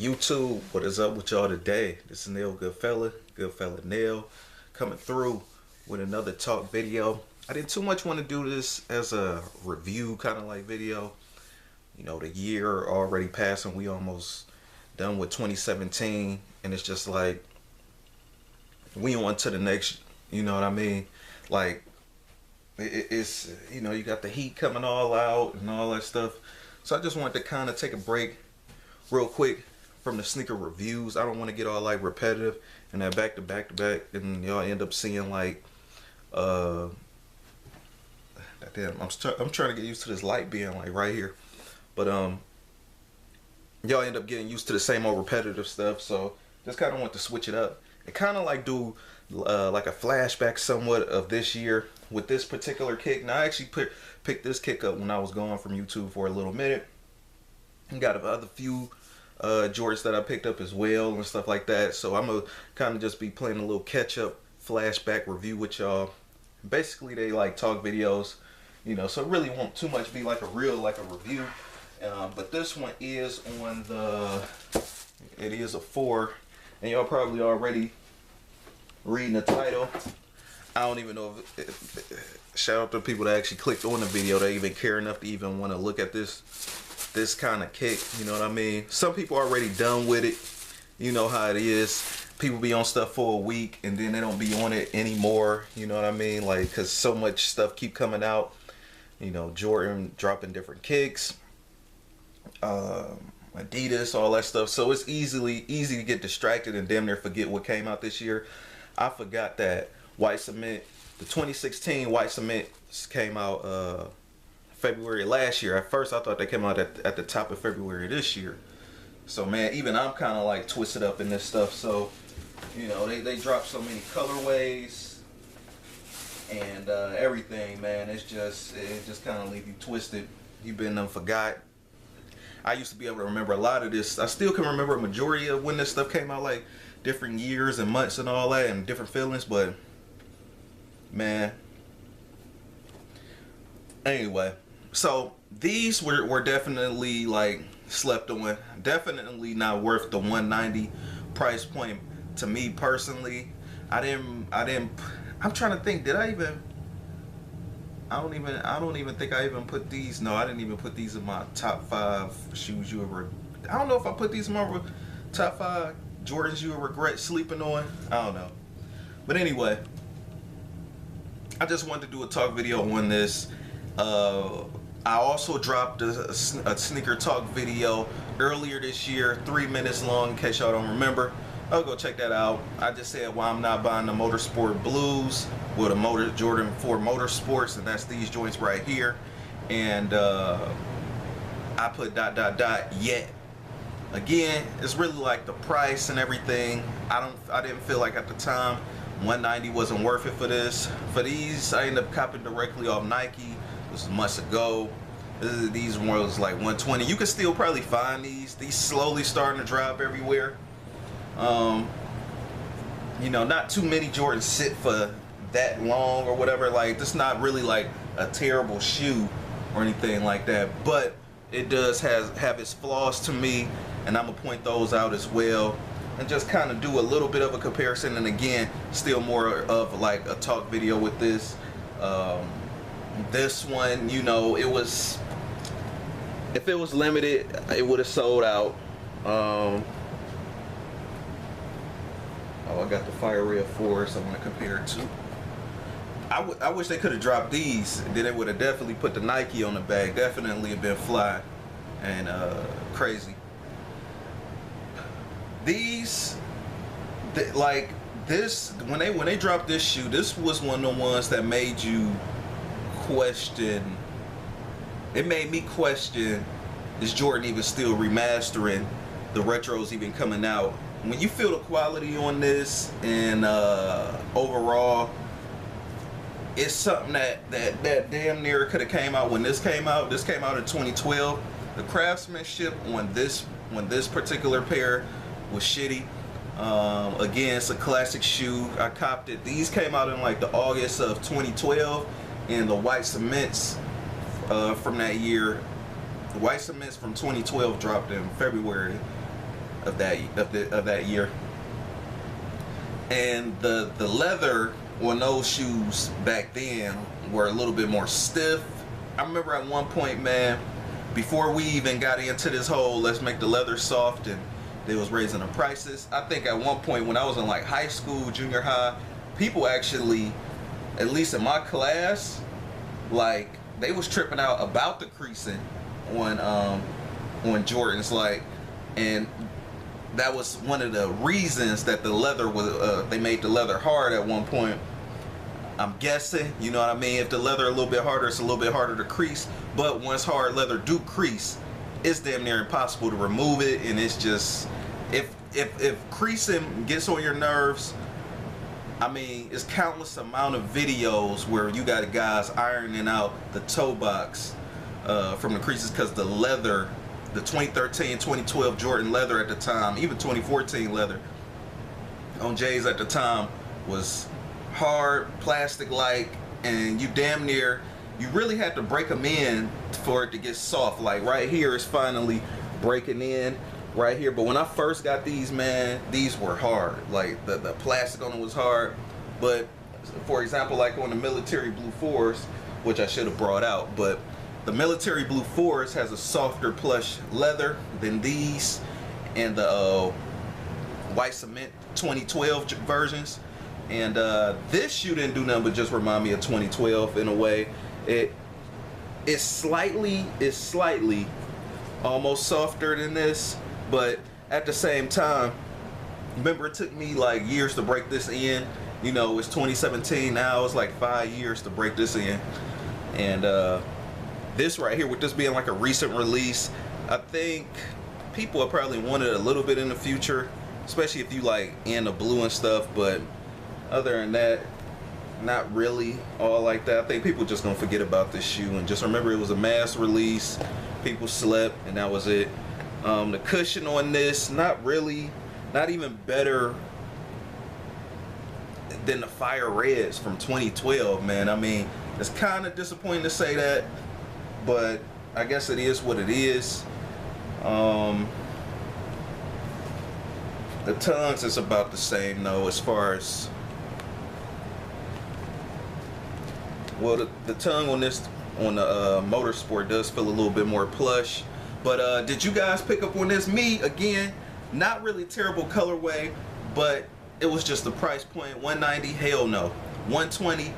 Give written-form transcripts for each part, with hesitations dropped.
YouTube, what is up with y'all today? This is Neil Goodfella Neil, coming through with another talk video. I didn't too much want to do this as a review kind of like video. You know, the year already passing, we almost done with 2017, and it's just like we on to the next, you know what I mean? Like it's, you know, you got the heat coming all out and all that stuff. So I just wanted to kind of take a break real quick from the sneaker reviews. I don't want to get all like repetitive and that back to back to back, and y'all end up seeing like damn, I'm trying to get used to this light being like right here, but y'all end up getting used to the same old repetitive stuff. So just kind of want to switch it up and kind of like do like a flashback somewhat of this year with this particular kick. Now I actually picked this kick up when I was gone from YouTube for a little minute, and got other few Jordans that I picked up as well and stuff like that. So I'm gonna kind of just be playing a little catch up flashback review with y'all. Basically they like talk videos, you know, so it really won't too much be like a real like a review. But this one is on the, it is a 4, and y'all probably already reading the title. I don't even know if shout out to people that actually clicked on the video, they even care enough to even want to look at this kind of kick, you know what I mean? Some people are already done with it. You know how it is. People be on stuff for a week and then they don't be on it anymore, you know what I mean? Like, because so much stuff keep coming out, you know, Jordan dropping different kicks, Adidas, all that stuff. So it's easy to get distracted and damn near forget what came out this year. I forgot that White Cement, the 2016 White Cement came out February last year. At first I thought they came out at the top of February this year. So man, even I'm kind of like twisted up in this stuff. So you know, they dropped so many colorways and everything, man. It just kind of leave you twisted. You've been forgot. I used to be able to remember a lot of this. I still can remember a majority of when this stuff came out, like different years and months and all that, and different feelings. But man, anyway. So these were definitely like slept on. Definitely not worth the $190 price point to me personally. I didn't. I'm trying to think. Did I even? I don't even think I even put these. No, I didn't even put these in my top 5 shoes you ever. I don't know if I put these in my top 5 Jordans you would regret sleeping on. I don't know. But anyway, I just wanted to do a talk video on this. I also dropped a sneaker talk video earlier this year, 3 minutes long, in case y'all don't remember. I'll go check that out. I just said why I'm not buying the Motorsport Blues with a Jordan 4 Motorsports, and that's these joints right here. And I put ... yet. Again, it's really like the price and everything. I didn't feel like at the time $190 wasn't worth it for this. For these, I ended up copping directly off Nike. This was months ago. These ones like $120. You can still probably find these. These slowly starting to drop everywhere. You know, not too many Jordans sit for that long or whatever. Like, this not really like a terrible shoe or anything like that, but it does have its flaws to me, and I'm gonna point those out as well, and just kind of do a little bit of a comparison. And again, still more of like a talk video with this. This one, you know, it was, if it was limited, it would have sold out. Oh, I got the Fire Red 4s I want to compare it to. I wish they could have dropped these. Then they would have definitely put the Nike on the bag. Definitely have been fly and crazy. These, like this, when they dropped this shoe, this was one of the ones that made you question. It made me question, is Jordan even still remastering? The retros even coming out? When you feel the quality on this and overall, it's something that damn near could have came out when this came out. This came out in 2012. The craftsmanship on this particular pair was shitty. Again, it's a classic shoe. I copped it. These came out in like the August of 2012, and the White Cements from that year, the White Cements from 2012 dropped in February of that year. And the leather on those shoes back then were a little bit more stiff. I remember at one point, man, before we even got into this whole let's make the leather soft and they was raising the prices, I think at one point when I was in like high school, junior high, people actually, at least in my class, like they was tripping out about the creasing on Jordans, like, and that was one of the reasons that the leather was they made the leather hard at one point. I'm guessing, you know what I mean? If the leather a little bit harder, it's a little bit harder to crease. But once hard leather do crease, it's damn near impossible to remove it. And it's just, if creasing gets on your nerves, I mean, it's countless amount of videos where you got guys ironing out the toe box from the creases because the leather, the 2013, 2012 Jordan leather at the time, even 2014 leather on J's at the time was hard, plastic-like, and you damn near, you really had to break them in for it to get soft. Like right here is finally breaking in right here, but when I first got these, man, these were hard. Like the plastic on them was hard. But for example, like on the military blue 4s, which I should have brought out, but the military blue 4s has a softer plush leather than these and the white cement 2012 versions. And this shoe didn't do nothing but just remind me of 2012 in a way. It's slightly almost softer than this, but at the same time, remember it took me like years to break this in. You know, it's 2017 now, it's like 5 years to break this in. And this right here, with this being like a recent release, I think people will probably want it a little bit in the future, especially if you like in the blue and stuff. But other than that, not really all like that. I think people just gonna forget about this shoe and just remember it was a mass release. People slept and that was it. The cushion on this, not even better than the Fire Reds from 2012, man. I mean, it's kind of disappointing to say that, but I guess it is what it is. The tongues is about the same though, as far as, well, the tongue on this, on the Motorsport does feel a little bit more plush. But did you guys pick up on this? Me, again, not really terrible colorway, but it was just the price point. $190, hell no. $120,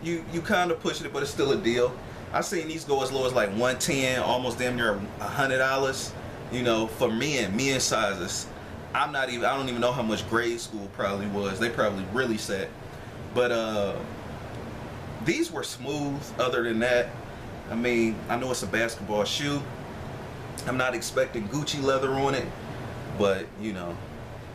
you kind of pushing it, but it's still a deal. I seen these go as low as like $110, almost damn near $100. You know, for men sizes. I don't even know how much grade school probably was. They probably really set. But these were smooth. Other than that, I mean, I know it's a basketball shoe. I'm not expecting Gucci leather on it, but you know,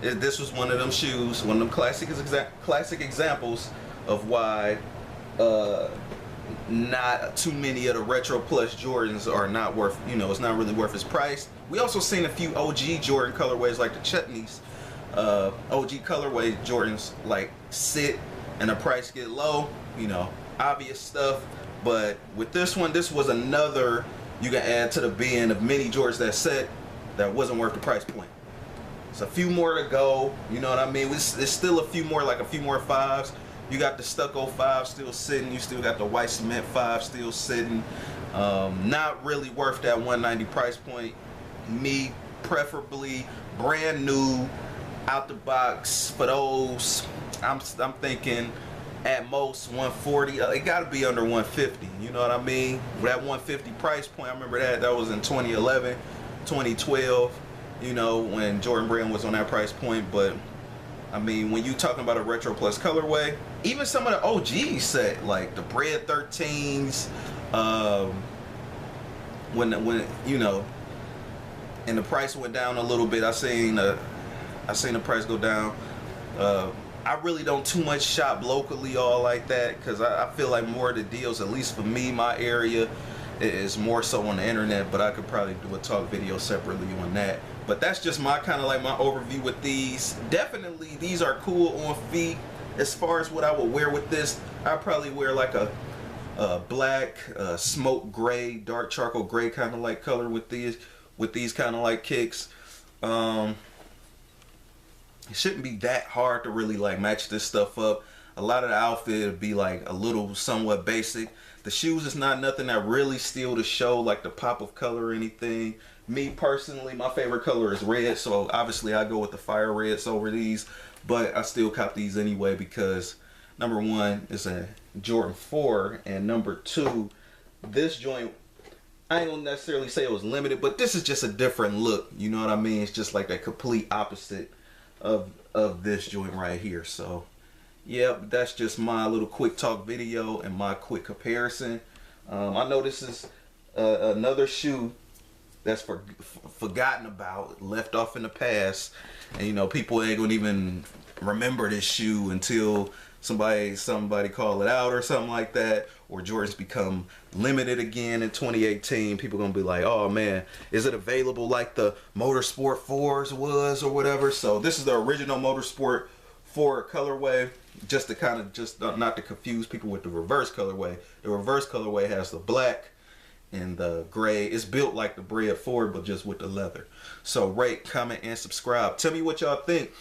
this was one of them shoes, one of them classic examples of why not too many of the retro plus Jordans are not worth, you know, it's not really worth its price. We also seen a few OG Jordan colorways like the Chutneys, OG colorway Jordans like sit and the price get low, you know, obvious stuff. But with this one, this was another you can add to the bin of many Jordans that set that wasn't worth the price point. It's a few more to go, you know what I mean? There's still a few more, like a few more 5s. You got the stucco 5 still sitting. You still got the white cement 5 still sitting. Not really worth that $190 price point. Me, preferably brand new, out the box for those. I'm thinking at most $140. It got to be under $150. You know what I mean? That $150 price point. I remember that was in 2011, 2012. You know, when Jordan Brand was on that price point. But I mean, when you talking about a retro plus colorway, even some of the OGs set, like the Bread 13s, when you know, and the price went down a little bit. I seen the price go down. I really don't too much shop locally all like that, because I feel like more of the deals, at least for me, my area, is more so on the internet. But I could probably do a talk video separately on that. But that's just my kind of like my overview with these. Definitely these are cool on feet. As far as what I would wear with this, I'd probably wear like a black, smoke gray, dark charcoal gray kind of like color with these kind of like kicks. It shouldn't be that hard to really like match this stuff up. A lot of the outfit would be like a little somewhat basic. The shoes is not nothing that really steal the show, like the pop of color or anything. Me personally, my favorite color is red, so obviously I go with the fire reds over these, but I still cop these anyway because number one is a Jordan 4, and number two, this joint, I ain't gonna necessarily say it was limited, but this is just a different look. You know what I mean? It's just like a complete opposite of this joint right here. So yeah, that's just my little quick talk video and my quick comparison. I know this is another shoe that's forgotten about, left off in the past, and you know, people ain't gonna even remember this shoe until somebody call it out or something like that, or Jordans become limited again in 2018. People gonna be like, oh man, is it available like the Motorsport 4s was or whatever? So this is the original Motorsport 4 colorway, just to kind of not to confuse people with the reverse colorway. The reverse colorway has the black and the gray. It's built like the Bred Ford, but just with the leather. So rate, comment, and subscribe. Tell me what y'all think.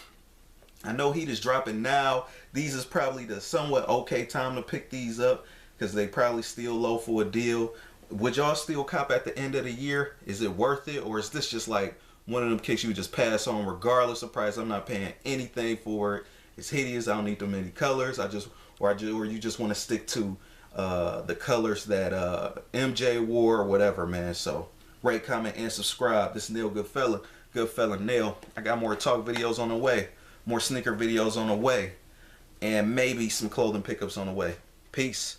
I know heat is dropping now. These is probably the somewhat okay time to pick these up because they probably still low for a deal. Would y'all still cop at the end of the year? Is it worth it, or is this just like one of them kicks you would just pass on regardless of price? I'm not paying anything for it. It's hideous. I don't need them many colors. Or you just want to stick to the colors that MJ wore or whatever, man. So rate, comment, and subscribe. This is Neil Goodfella Neil. I got more talk videos on the way, more sneaker videos on the way, and maybe some clothing pickups on the way. Peace.